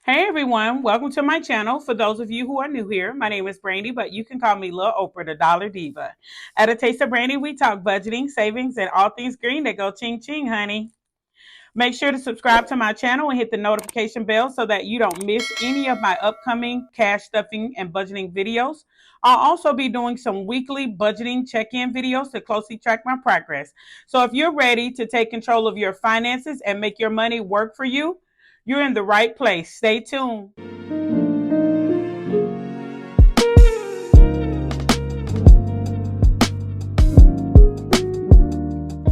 Hey everyone, welcome to my channel. For those of you who are new here, my name is Brandy, but you can call me LilOprah, the Dollar Diva. At A Taste of Brandy, we talk budgeting, savings, and all things green that go ching ching, honey. Make sure to subscribe to my channel and hit the notification bell so that you don't miss any of my upcoming cash stuffing and budgeting videos. I'll also be doing some weekly budgeting check-in videos to closely track my progress. So if you're ready to take control of your finances and make your money work for you, you're in the right place. Stay tuned.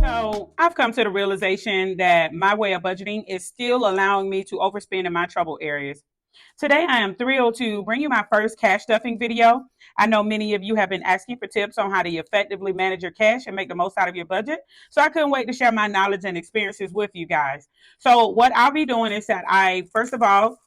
So I've come to the realization that my way of budgeting is still allowing me to overspend in my trouble areas. Today, I am thrilled to bring you my first cash stuffing video. I know many of you have been asking for tips on how to effectively manage your cash and make the most out of your budget. So I couldn't wait to share my knowledge and experiences with you guys. So what I'll be doing is that I, first of all,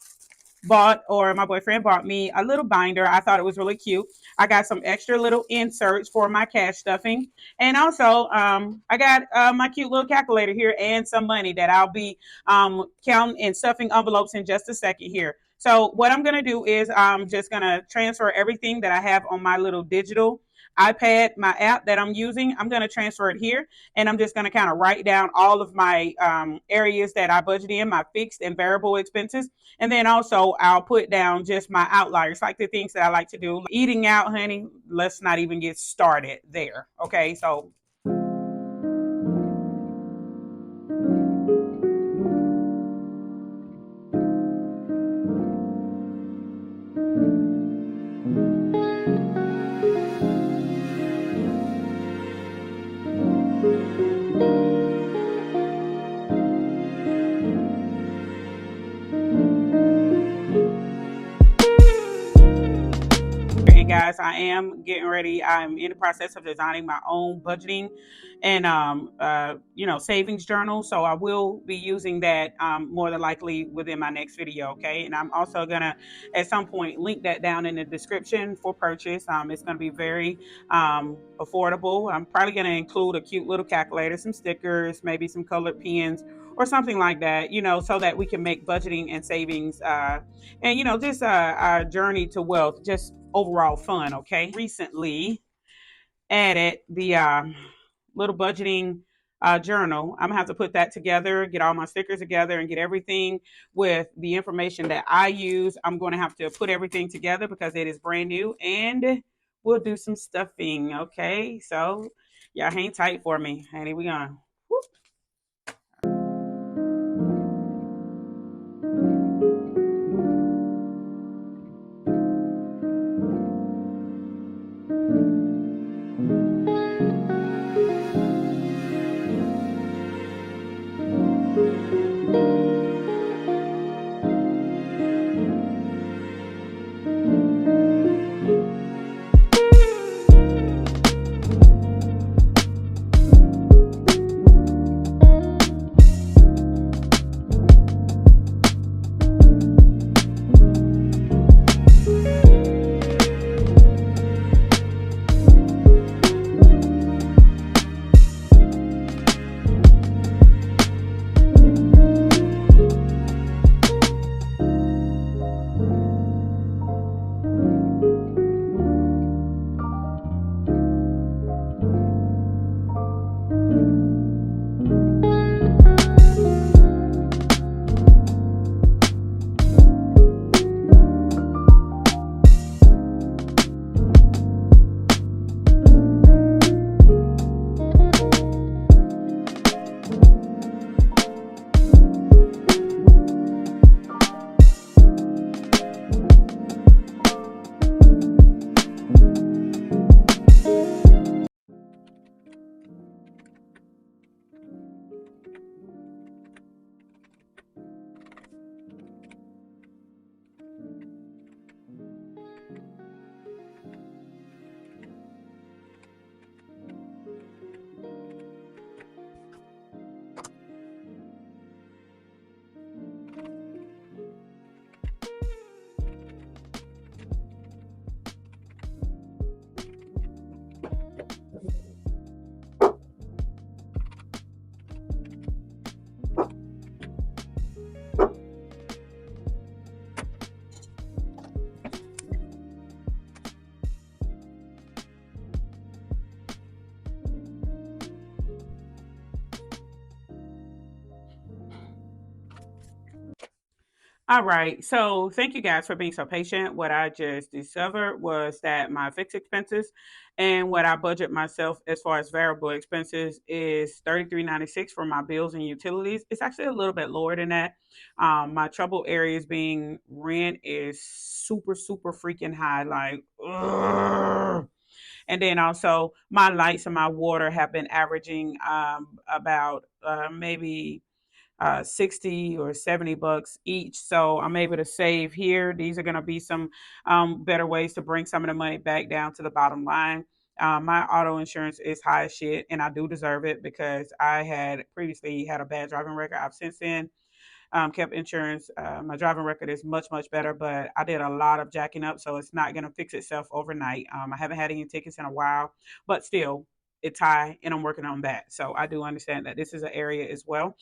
my boyfriend bought me a little binder. I thought it was really cute. I got some extra little inserts for my cash stuffing. And also, I got my cute little calculator here and some money that I'll be counting and stuffing envelopes in just a second here. So what I'm going to do is I'm just going to transfer everything that I have on my little digital iPad, my app that I'm using. I'm going to transfer it here, and I'm just going to kind of write down all of my areas that I budget in, my fixed and variable expenses. And then also I'll put down just my outliers, like the things that I like to do. Eating out, honey, let's not even get started there. Okay, so guys, I am getting ready. I'm in the process of designing my own budgeting and savings journal. So I will be using that more than likely within my next video. Okay, and I'm also gonna at some point link that down in the description for purchase. It's gonna be very affordable. I'm probably gonna include a cute little calculator, some stickers, maybe some colored pens or something like that, so that we can make budgeting and savings and just our journey to wealth just overall fun. Okay, recently added the little budgeting journal. I'm gonna have to put that together, get all my stickers together, and get everything with the information that I use. I'm going to have to put everything together because it is brand new, and we'll do some stuffing. Okay, so y'all hang tight for me, honey. We gonna. Whoop. All right. So thank you guys for being so patient. What I just discovered was that my fixed expenses and what I budget myself as far as variable expenses is $33.96 for my bills and utilities. It's actually a little bit lower than that. My trouble areas being rent is super, super freaking high. Like, ugh. And then also my lights and my water have been averaging about maybe 60 or 70 bucks each. So I'm able to save here. These are going to be some better ways to bring some of the money back down to the bottom line. My auto insurance is high as shit, and I do deserve it because I had previously had a bad driving record. I've since then kept insurance. My driving record is much, much better, but I did a lot of jacking up, so it's not going to fix itself overnight. I haven't had any tickets in a while, but still, it's high, and I'm working on that. So I do understand that this is an area as well.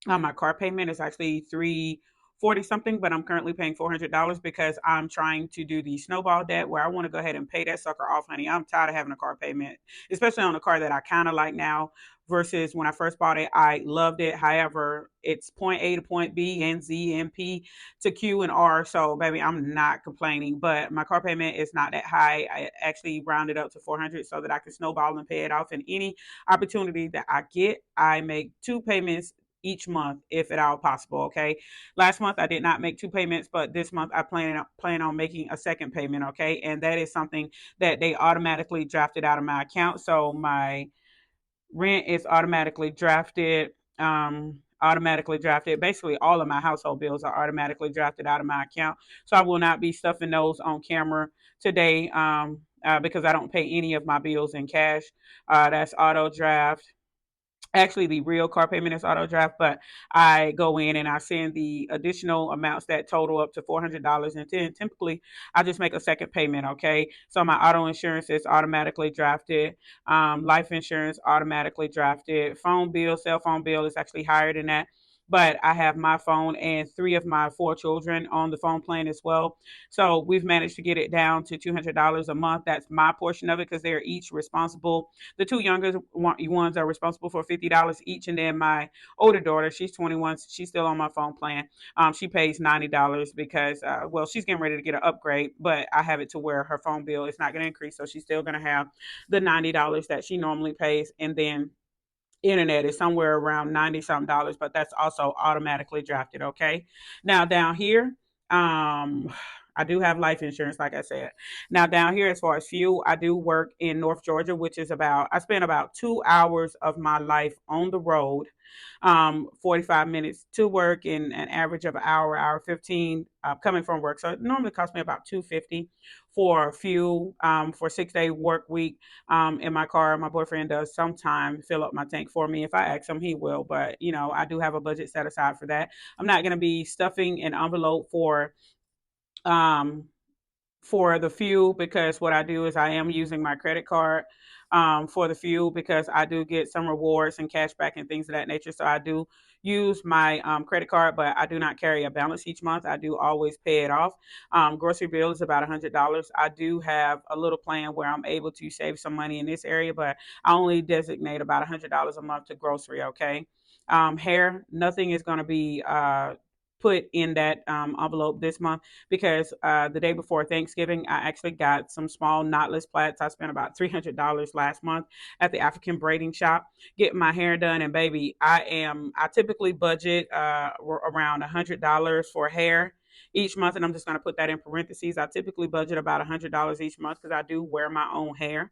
My car payment is actually 340 something, but I'm currently paying $400 because I'm trying to do the snowball debt where I want to go ahead and pay that sucker off, honey. I'm tired of having a car payment, especially on a car that I kind of like now versus when I first bought it. I loved it. However, it's point A to point B and Z and P to Q and R. So, baby, I'm not complaining, but my car payment is not that high. I actually rounded up to 400 so that I can snowball and pay it off. And any opportunity that I get, I make two payments each month if at all possible. Okay. Last month I did not make two payments, but this month I plan on making a second payment. Okay. And that is something that they automatically drafted out of my account. So my rent is automatically drafted. Automatically drafted. Basically, all of my household bills are automatically drafted out of my account. So I will not be stuffing those on camera today because I don't pay any of my bills in cash. That's auto draft. Actually, the real car payment is auto draft, but I go in and I send the additional amounts that total up to $400, and then typically I just make a second payment. Okay, so my auto insurance is automatically drafted, life insurance automatically drafted, phone bill, cell phone bill is actually higher than that. But I have my phone and three of my four children on the phone plan as well. So we've managed to get it down to $200 a month. That's my portion of it because they're each responsible. The two younger ones are responsible for $50 each, and then my older daughter, she's 21, she's still on my phone plan. She pays $90 because, well, she's getting ready to get an upgrade, but I have it to where her phone bill is not going to increase, so she's still going to have the $90 that she normally pays, and then internet is somewhere around 90 something dollars, but that's also automatically drafted. Okay. Now down here, I do have life insurance, like I said. Now down here, as far as fuel, I do work in North Georgia, which is I spend about 2 hours of my life on the road, 45 minutes to work and an average of an hour 15 coming from work. So it normally costs me about 250 for fuel for 6 day work week in my car. My boyfriend does sometimes fill up my tank for me. If I ask him, he will. But, I do have a budget set aside for that. I'm not going to be stuffing an envelope um, for the fuel because what I do is I am using my credit card for the fuel because I do get some rewards and cash back and things of that nature. So I do use my credit card, but I do not carry a balance each month. I do always pay it off. Grocery bill is about $100. I do have a little plan where I'm able to save some money in this area, but I only designate about $100 a month to grocery. Okay. Hair, nothing is going to be put in that envelope this month because the day before Thanksgiving, I actually got some small knotless plaits. I spent about $300 last month at the African braiding shop getting my hair done. And baby, I typically budget around $100 for hair each month. And I'm just going to put that in parentheses. I typically budget about $100 each month because I do wear my own hair.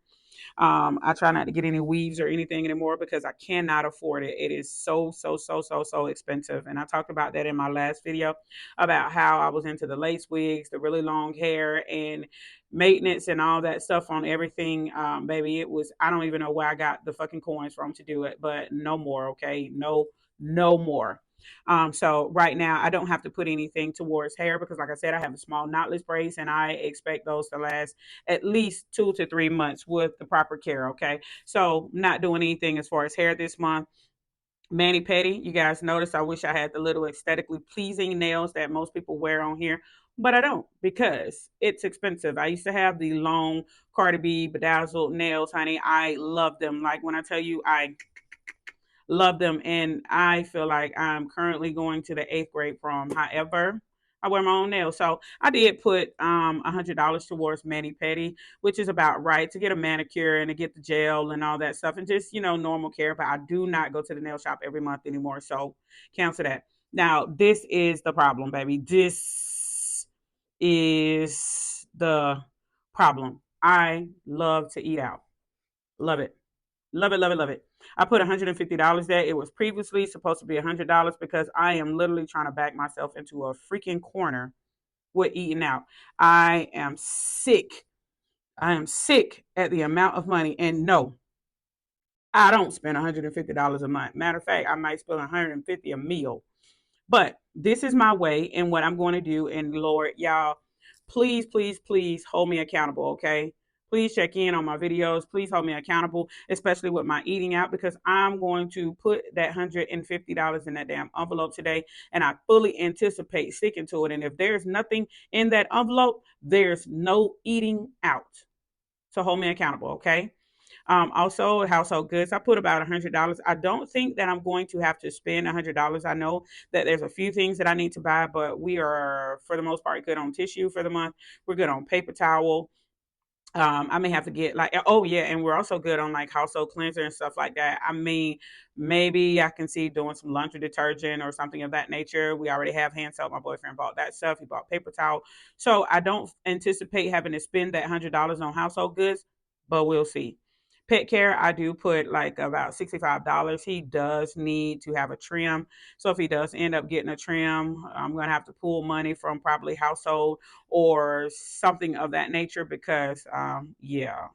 I try not to get any weaves or anything anymore because I cannot afford it. It is so, so, so, so, so expensive. And I talked about that in my last video about how I was into the lace wigs, the really long hair, and maintenance and all that stuff on everything. Baby, I don't even know where I got the fucking coins from to do it, but no more, okay? No, no more. So right now I don't have to put anything towards hair because like I said, I have a small knotless braids and I expect those to last at least 2 to 3 months with the proper care. Okay. So not doing anything as far as hair this month. Mani pedi, you guys notice I wish I had the little aesthetically pleasing nails that most people wear on here, but I don't because it's expensive. I used to have the long Cardi B bedazzled nails, honey. I love them. Like when I tell you I love them, and I feel like I'm currently going to the eighth grade prom. However, I wear my own nails. So I did put $100 towards mani pedi, which is about right, to get a manicure and to get the gel and all that stuff and just, normal care. But I do not go to the nail shop every month anymore. So cancel that. Now, this is the problem, baby. This is the problem. I love to eat out. Love it. Love it, love it, love it. I put $150 there. It was previously supposed to be $100 because I am literally trying to back myself into a freaking corner with eating out. I am sick. I am sick at the amount of money. And no, I don't spend $150 a month. Matter of fact, I might spend $150 a meal. But this is my way and what I'm going to do. And Lord, y'all, please, please, please hold me accountable, okay? Please check in on my videos. Please hold me accountable, especially with my eating out, because I'm going to put that $150 in that damn envelope today. And I fully anticipate sticking to it. And if there's nothing in that envelope, there's no eating out. So hold me accountable, okay? Also, household goods, I put about $100. I don't think that I'm going to have to spend $100. I know that there's a few things that I need to buy, but we are, for the most part, good on tissue for the month. We're good on paper towel. I may have to get oh yeah, and we're also good on like household cleanser and stuff like that. I mean, maybe I can see doing some laundry detergent or something of that nature. We already have hand soap. My boyfriend bought that stuff. He bought paper towel. So I don't anticipate having to spend that $100 on household goods, but we'll see. Pet care, I do put like about $65. He does need to have a trim. So if he does end up getting a trim, I'm going to have to pull money from probably household or something of that nature because, yeah.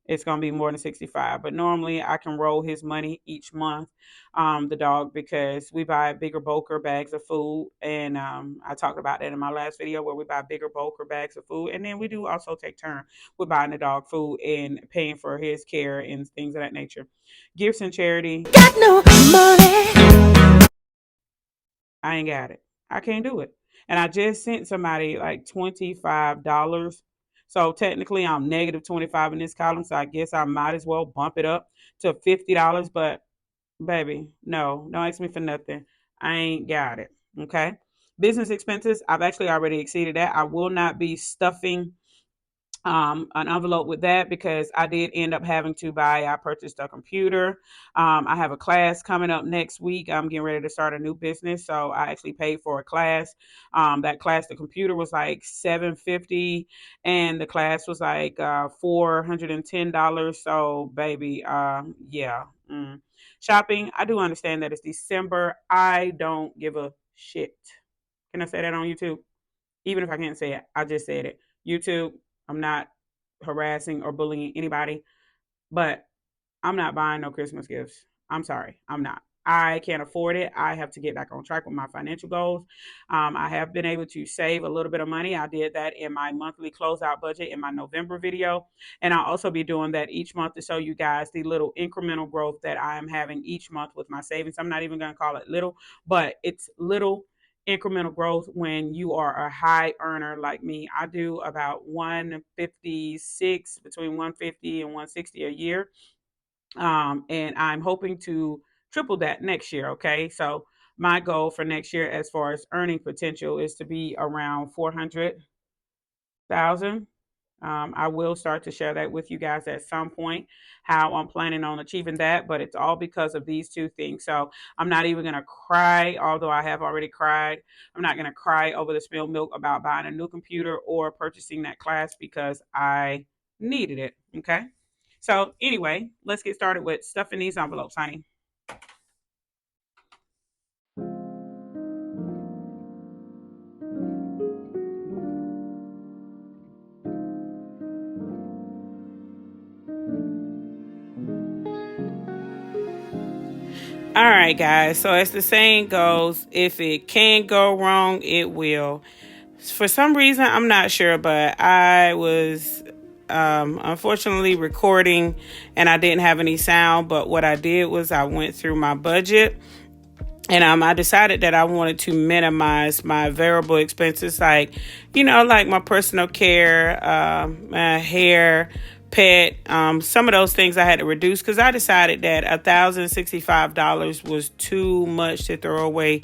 It's going to be more than 65, but normally I can roll his money each month, the dog, because we buy bigger bulker bags of food. And I talked about that in my last video where we buy bigger bulker bags of food. And then we do also take turn with buying the dog food and paying for his care and things of that nature. Gifts and charity. Got no money. I ain't got it. I can't do it. And I just sent somebody like $25. So technically I'm negative 25 in this column. So I guess I might as well bump it up to $50. But baby, no, don't ask me for nothing. I ain't got it. Okay. Business expenses, I've actually already exceeded that. I will not be stuffing an envelope with that because I did end up having to buy. I purchased a computer. I have a class coming up next week. I'm getting ready to start a new business, so I actually paid for a class. That class, the computer was like $750, and the class was like $410. So, baby, yeah. Shopping. I do understand that it's December. I don't give a shit. Can I say that on YouTube? Even if I can't say it, I just said it. YouTube, I'm not harassing or bullying anybody, but I'm not buying no Christmas gifts. I'm sorry, I'm not. I can't afford it. I have to get back on track with my financial goals. I have been able to save a little bit of money. I did that in my monthly closeout budget in my November video. And I'll also be doing that each month to show you guys the little incremental growth that I am having each month with my savings. I'm not even going to call it little, but it's little incremental growth when you are a high earner like me. I do about 156, between 150 and 160 a year. And I'm hoping to triple that next year. Okay. So my goal for next year, as far as earning potential, is to be around 400,000. I will start to share that with you guys at some point, how I'm planning on achieving that, but it's all because of these two things. So I'm not even going to cry, although I have already cried. I'm not going to cry over the spilled milk about buying a new computer or purchasing that class because I needed it. Okay. So anyway, let's get started with stuffing these envelopes, honey. All right, guys. So as the saying goes, if it can go wrong, it will. For some reason, I'm not sure, but I was unfortunately recording and I didn't have any sound. But what I did was I went through my budget and I decided that I wanted to minimize my variable expenses, like my personal care, my hair, pet, some of those things I had to reduce because I decided that $1,065 was too much to throw away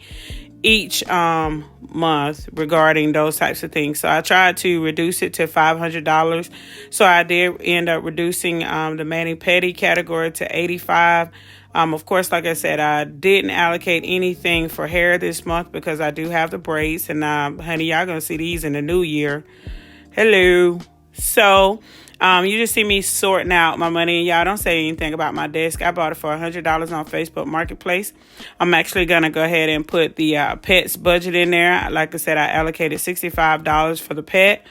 each month regarding those types of things. So I tried to reduce it to $500. So I did end up reducing the mani pedi category to 85. Of course, like I said, I didn't allocate anything for hair this month because I do have the braids, and honey, y'all gonna see these in the new year. Hello. So you just see me sorting out my money. Y'all don't say anything about my desk. I bought it for $100 on Facebook Marketplace. I'm actually going to go ahead and put the pet's budget in there. Like I said, I allocated $65 for the pet.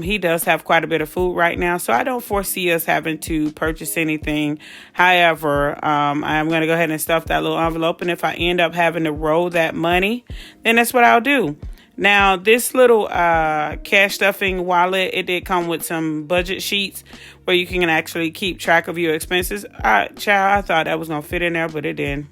He does have quite a bit of food right now, so I don't foresee us having to purchase anything. However, I'm going to go ahead and stuff that little envelope, and if I end up having to roll that money, then that's what I'll do. Now, this little cash stuffing wallet, it did come with some budget sheets where you can actually keep track of your expenses. I thought that was going to fit in there, but it didn't.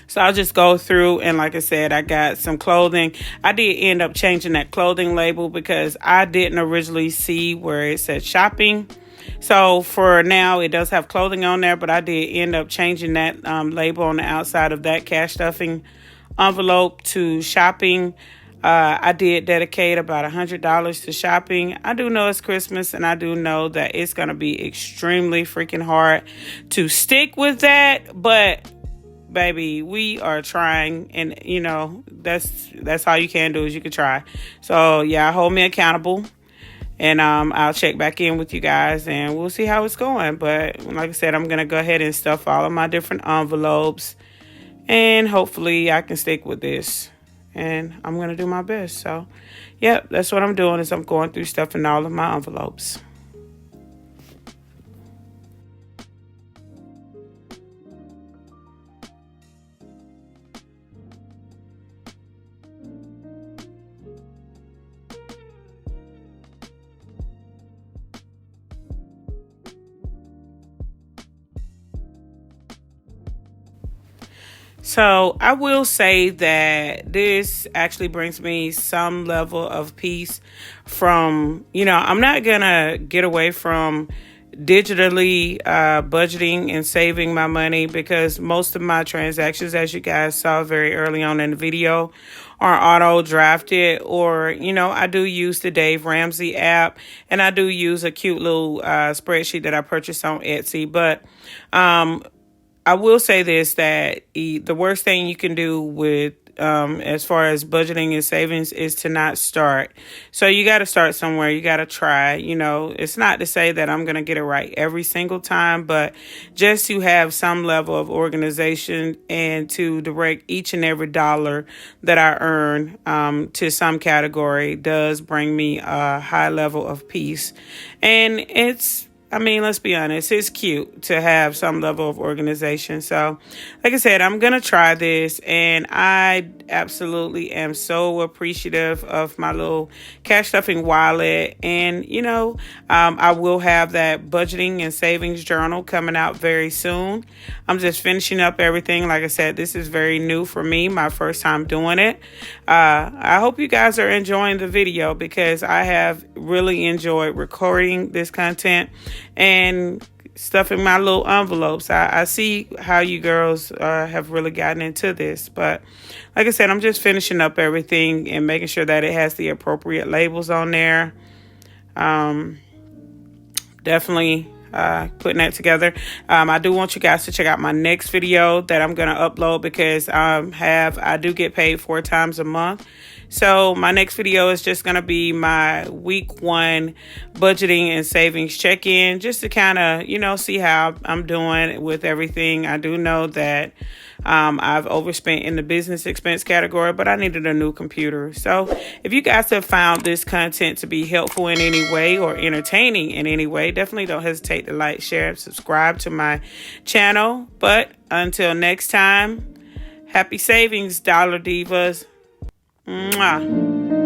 So I'll just go through, and like I said, I got some clothing. I did end up changing that clothing label because I didn't originally see where it said shopping. So for now, it does have clothing on there, but I did end up changing that label on the outside of that cash stuffing envelope to shopping. I did dedicate about $100 to shopping. I do know it's Christmas, and I do know that it's going to be extremely freaking hard to stick with that. But baby, we are trying, and you know, that's all you can do is you can try. So yeah, hold me accountable, and I'll check back in with you guys, and we'll see how it's going. But like I said, I'm going to go ahead and stuff all of my different envelopes, and hopefully I can stick with this. And I'm going to do my best. So, yep, that's what I'm doing is I'm going through stuff in all of my envelopes. So I will say that this actually brings me some level of peace from, I'm not going to get away from digitally budgeting and saving my money because most of my transactions, as you guys saw very early on in the video, are auto drafted, or, I do use the Dave Ramsey app, and I do use a cute little spreadsheet that I purchased on Etsy. But I will say this, that the worst thing you can do with as far as budgeting and savings is to not start. So you got to start somewhere. You got to try. It's not to say that I'm going to get it right every single time, but just to have some level of organization and to direct each and every dollar that I earn to some category does bring me a high level of peace. And let's be honest, it's cute to have some level of organization. So, like I said, I'm going to try this, and I absolutely am so appreciative of my little cash stuffing wallet. And, I will have that budgeting and savings journal coming out very soon. I'm just finishing up everything. Like I said, this is very new for me, my first time doing it. I hope you guys are enjoying the video because I have really enjoyed recording this content and stuffing my little envelopes. I see how you girls have really gotten into this. But like I said, I'm just finishing up everything and making sure that it has the appropriate labels on there. Definitely putting that together. I do want you guys to check out my next video that I'm going to upload because I do get paid 4 times a month. So my next video is just going to be my week 1 budgeting and savings check-in, just to kind of, see how I'm doing with everything. I do know that I've overspent in the business expense category, but I needed a new computer. So if you guys have found this content to be helpful in any way or entertaining in any way, definitely don't hesitate to like, share, and subscribe to my channel. But until next time, happy savings, Dollar Divas. Mwah.